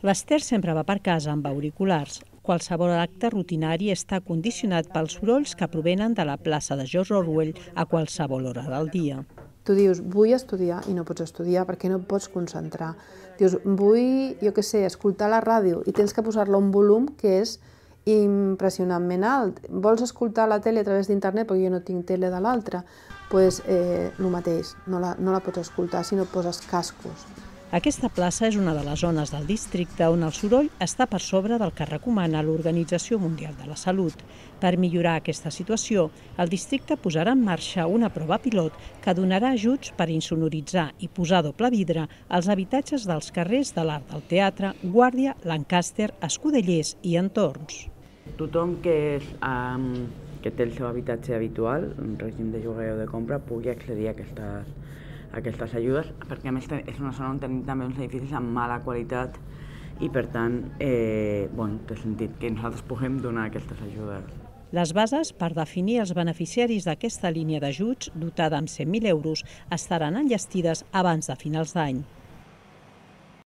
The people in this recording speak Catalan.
L'Ester sempre va per casa amb auriculars. Qualsevol acte rutinari està condicionat pels sorolls que provenen de la plaça de George Orwell a qualsevol hora del dia. Tu dius, vull estudiar i no pots estudiar perquè no et pots concentrar. Dius, vull, jo què sé, escoltar la ràdio i tens que posar-la a un volum que és impressionantment alt. Vols escoltar la tele a través d'internet perquè jo no tinc tele de l'altra? Doncs el mateix, no la pots escoltar si no et poses cascos. Aquesta plaça és una de les zones del districte on el soroll està per sobre del que recomana l'Organització Mundial de la Salut. Per millorar aquesta situació, el districte posarà en marxa una prova pilot que donarà ajuts per insonoritzar i posar doble vidre als habitatges dels carrers de l'Arc del Teatre, Guàrdia, Lancaster, Escudellers i entorns. Tothom que té el seu habitatge habitual, en règim de lloguer o de compra, pugui accedir a aquestes ajudes, perquè a més és una zona on tenim també uns edificis amb mala qualitat i per tant té sentit que nosaltres puguem donar aquestes ajudes. Les bases per definir els beneficiaris d'aquesta línia d'ajuts, dotada amb 100.000 euros, estaran enllestides abans de finals d'any.